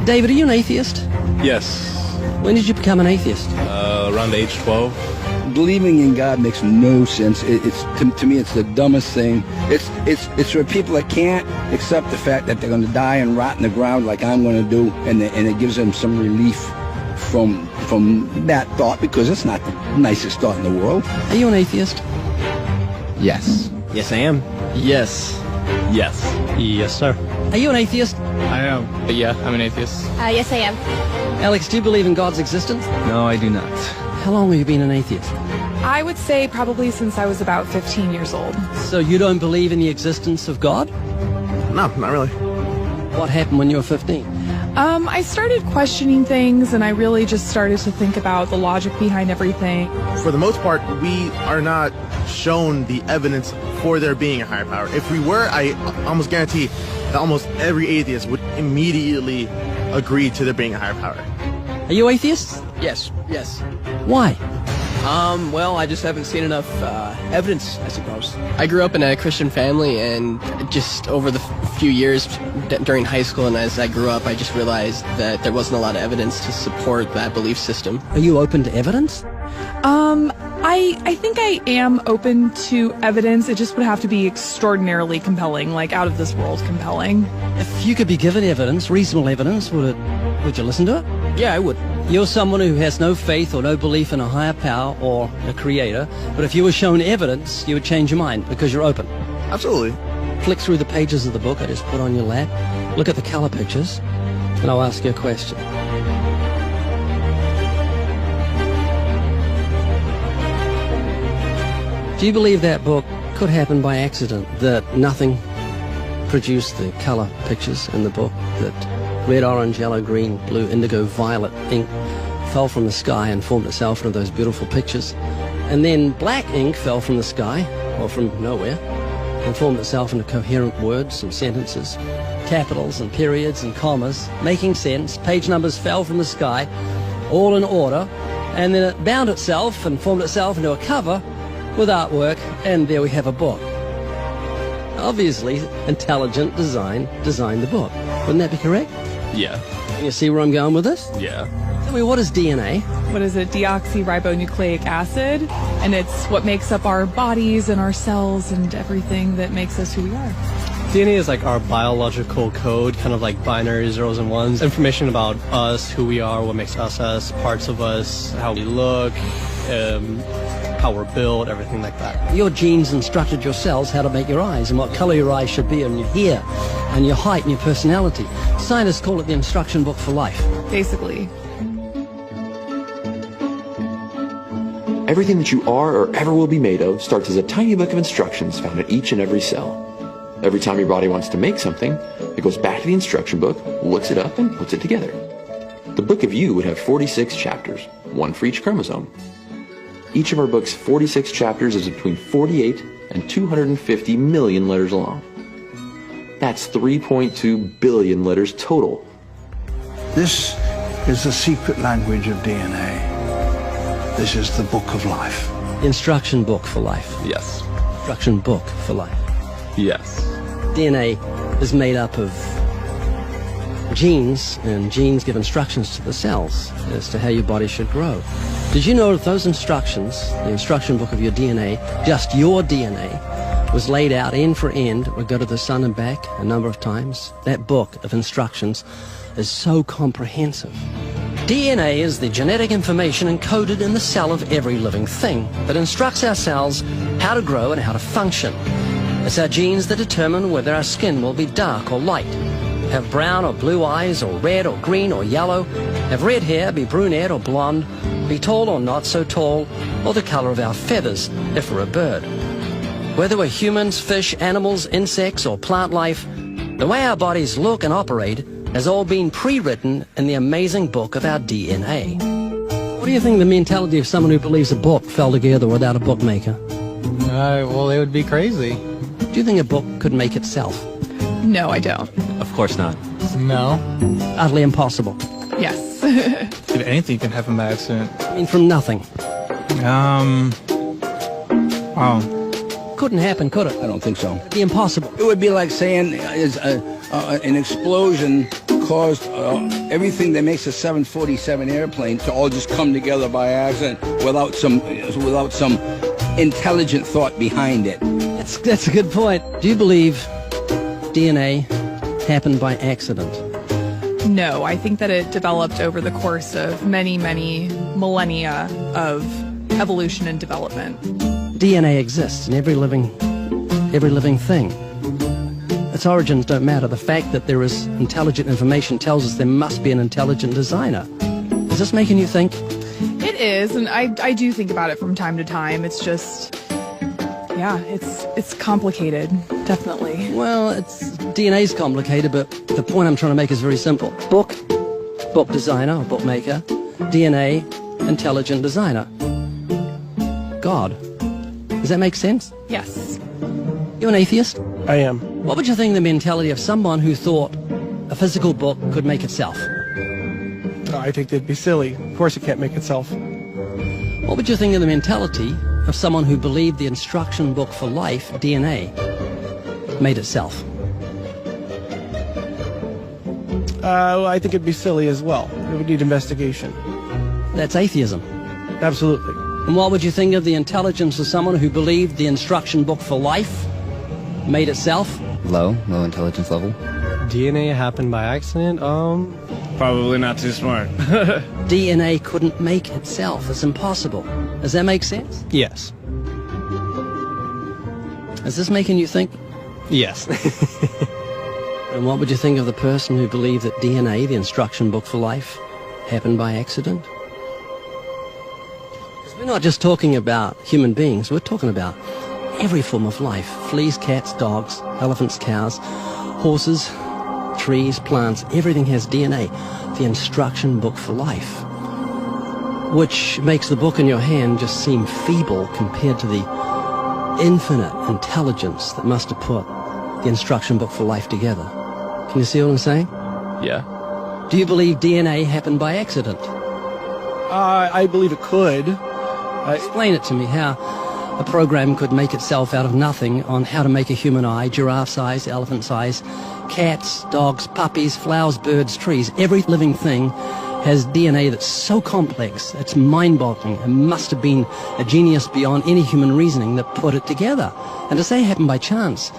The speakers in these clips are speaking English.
David, are you an atheist? Yes. When did you become an atheist? Around age 12. Believing in God makes no sense. It's to me, it's the dumbest thing. It's for people that can't accept the fact that they're going to die and rot in the ground like I'm going to do, and it gives them some relief from that thought, because it's not the nicest thought in the world. Are you an atheist? Yes. Yes, I am. Yes. Yes. Yes, sir. Are you an atheist? I am. Yeah, I'm an atheist. Yes, I am. Alex, do you believe in God's existence? No, I do not. How long have you been an atheist? I would say probably since I was about 15 years old. So you don't believe in the existence of God? No, not really. What happened when you were 15? I started questioning things, and I really just started to think about the logic behind everything. For the most part, we are not shown the evidence for there being a higher power. If we were, I almost guarantee that almost every atheist would immediately agree to there being a higher power. Are you atheists? Yes. Why? Well, I just haven't seen enough evidence, I suppose. I grew up in a Christian family, and just over the few years during high school and as I grew up, I just realized that there wasn't a lot of evidence to support that belief system. Are you open to evidence? I think I am open to evidence. It just would have to be extraordinarily compelling, like out of this world compelling. If you could be given evidence, reasonable evidence, would you listen to it? Yeah, I would. You're someone who has no faith or no belief in a higher power or a creator, but if you were shown evidence, you would change your mind because you're open. Absolutely. Flick through the pages of the book I just put on your lap, look at the color pictures, and I'll ask you a question. Do you believe that book could happen by accident, that nothing produced the color pictures in the book, that red, orange, yellow, green, blue, indigo, violet ink fell from the sky and formed itself into those beautiful pictures, and then black ink fell from the sky, or from nowhere, and formed itself into coherent words and sentences, capitals and periods and commas, making sense, page numbers fell from the sky, all in order, and then it bound itself and formed itself into a cover with artwork, and there we have a book. Obviously, intelligent design designed the book. Wouldn't that be correct? Yeah. Can you see where I'm going with this? Yeah. Tell me, what is DNA? What is it? Deoxyribonucleic acid. And it's what makes up our bodies and our cells and everything that makes us who we are. DNA is like our biological code, kind of like binary zeros and ones. Information about us, who we are, what makes us us, parts of us, how we look, how we're built, everything like that. Your genes instructed your cells how to make your eyes and what color your eyes should be, and your hair and your height and your personality. Scientists call it the instruction book for life. Basically. Everything that you are or ever will be made of starts as a tiny book of instructions found in each and every cell. Every time your body wants to make something, it goes back to the instruction book, looks it up, and puts it together. The book of you would have 46 chapters, one for each chromosome. Each of our book's 46 chapters is between 48 and 250 million letters long. That's 3.2 billion letters total. This is the secret language of DNA. This is the book of life. Instruction book for life. Yes. Instruction book for life. Yes. DNA is made up of genes, and genes give instructions to the cells as to how your body should grow. Did you know that those instructions, the instruction book of your DNA, just your DNA, was laid out end for end, would go to the sun and back a number of times? That book of instructions is so comprehensive. DNA is the genetic information encoded in the cell of every living thing that instructs our cells how to grow and how to function. It's our genes that determine whether our skin will be dark or light, have brown or blue eyes, or red or green or yellow, have red hair, be brunette or blonde, be tall or not so tall, or the color of our feathers if we're a bird. Whether we're humans, fish, animals, insects, or plant life, the way our bodies look and operate has all been pre-written in the amazing book of our DNA. What do you think the mentality of someone who believes a book fell together without a bookmaker? Well, they would be crazy. Do you think a book could make itself? No, I don't. Of course not. No. Utterly impossible. Yes. If anything can happen by accident. I mean, from nothing. Wow. couldn't happen, could it? I don't think so. It'd be impossible. It would be like saying an explosion caused everything that makes a 747 airplane to all just come together by accident without some intelligent thought behind it. That's a good point. Do you believe DNA happened by accident? No, I think that it developed over the course of many, many millennia of evolution and development. DNA exists in every living thing. Its origins don't matter. The fact that there is intelligent information tells us there must be an intelligent designer. Is this making you think? It is, and I do think about it from time to time. It's just, yeah, it's complicated, definitely. Well, DNA's complicated, but the point I'm trying to make is very simple. Book designer or bookmaker, DNA, intelligent designer. God. Does that make sense? Yes. You an atheist? I am. What would you think of the mentality of someone who thought a physical book could make itself? I think that'd be silly. Of course it can't make itself. What would you think of the mentality of someone who believed the instruction book for life, DNA, made itself? I think it'd be silly as well. It would need investigation. That's atheism. Absolutely. And what would you think of the intelligence of someone who believed the instruction book for life made itself? Low intelligence level. DNA happened by accident? Probably not too smart. DNA couldn't make itself. It's impossible. Does that make sense? Yes. Is this making you think? Yes. And what would you think of the person who believed that DNA, the instruction book for life, happened by accident? Because we're not just talking about human beings, we're talking about every form of life. Fleas, cats, dogs, elephants, cows, horses, trees, plants, everything has DNA, the instruction book for life. Which makes the book in your hand just seem feeble compared to the infinite intelligence that must have put the instruction book for life together. Can you see what I'm saying? Yeah. Do you believe DNA happened by accident? I believe it could. Explain it to me, how a program could make itself out of nothing on how to make a human eye, giraffe size, elephant size, cats, dogs, puppies, flowers, birds, trees. Every living thing has DNA that's so complex, it's mind-boggling. It must have been a genius beyond any human reasoning that put it together. And to say it happened by chance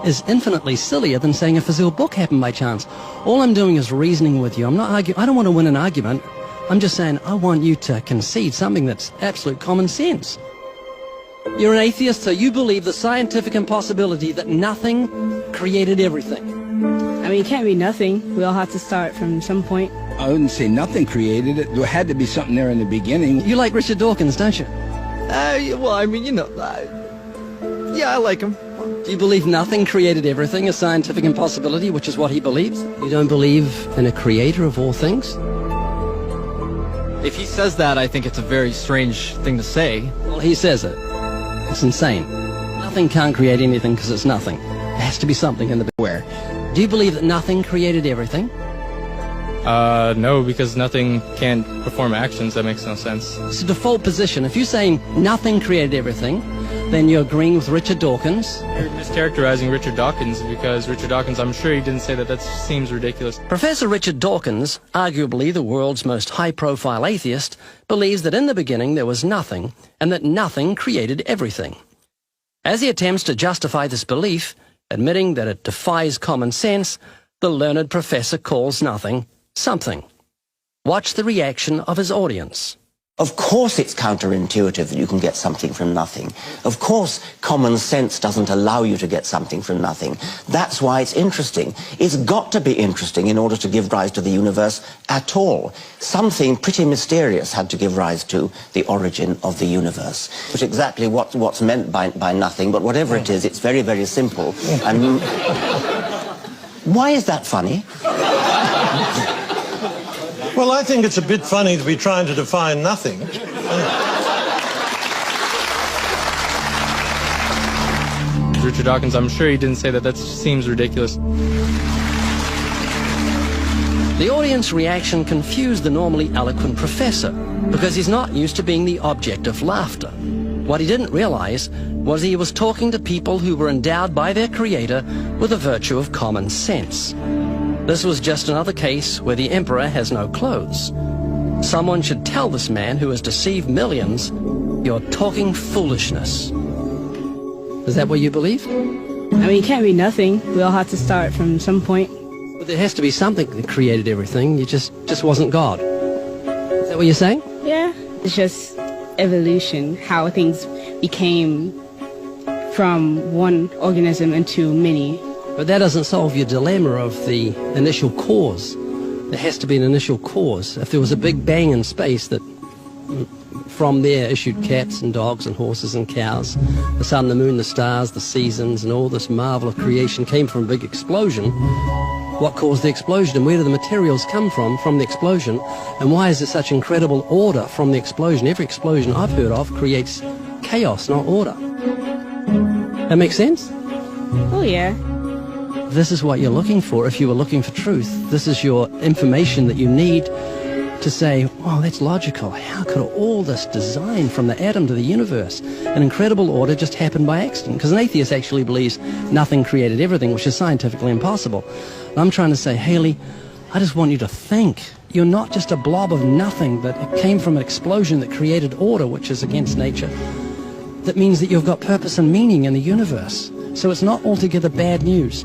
is infinitely sillier than saying a physical book happened by chance. All I'm doing is reasoning with you. I'm not arguing. I don't want to win an argument. I'm just saying I want you to concede something that's absolute common sense. You're an atheist, so you believe the scientific impossibility that nothing created everything. I mean, it can't be nothing. We all have to start from some point. I wouldn't say nothing created it. There had to be something there in the beginning. You like Richard Dawkins, don't you? Well, I mean, yeah, I like him. Do you believe nothing created everything, a scientific impossibility, which is what he believes? You don't believe in a creator of all things? If he says that, I think it's a very strange thing to say. Well, he says it. It's insane. Nothing can't create anything because it's nothing. There has to be something in the where. Do you believe that nothing created everything? No, because nothing can perform actions. That makes no sense. It's a default position. If you're saying nothing created everything, then you're agreeing with Richard Dawkins. You're mischaracterizing Richard Dawkins, because Richard Dawkins, I'm sure he didn't say that. That seems ridiculous. Professor Richard Dawkins, arguably the world's most high-profile atheist, believes that in the beginning there was nothing, and that nothing created everything. As he attempts to justify this belief, admitting that it defies common sense, the learned professor calls nothing something. Watch the reaction of his audience. Of course it's counterintuitive that you can get something from nothing. Of course common sense doesn't allow you to get something from nothing. That's why it's interesting. It's got to be interesting in order to give rise to the universe at all. Something pretty mysterious had to give rise to the origin of the universe. Which exactly what's meant by nothing, but whatever it is, it's very, very simple. And why is that funny? Well, I think it's a bit funny to be trying to define nothing. Richard Dawkins, I'm sure he didn't say that. That seems ridiculous. The audience reaction confused the normally eloquent professor because he's not used to being the object of laughter. What he didn't realize was he was talking to people who were endowed by their creator with the virtue of common sense. This was just another case where the emperor has no clothes. Someone should tell this man who has deceived millions, "You're talking foolishness." Is that what you believe? I mean, it can't be nothing. We all have to start from some point. But there has to be something that created everything. You just wasn't God. Is that what you're saying? Yeah. It's just evolution, how things became from one organism into many. But that doesn't solve your dilemma of the initial cause. There has to be an initial cause. If there was a big bang in space that from there issued cats and dogs and horses and cows, the sun, the moon, the stars, the seasons, and all this marvel of creation came from a big explosion, what caused the explosion, and where do the materials come from the explosion, and why is there such incredible order from the explosion? Every explosion I've heard of creates chaos, not order. That makes sense? Oh, yeah. This is what you're looking for if you were looking for truth. This is your information that you need to say, oh, that's logical. How could all this design from the atom to the universe, an incredible order, just happen by accident? Because an atheist actually believes nothing created everything, which is scientifically impossible. I'm trying to say, Haley, I just want you to think. You're not just a blob of nothing, but it came from an explosion that created order, which is against nature. That means that you've got purpose and meaning in the universe. So it's not altogether bad news.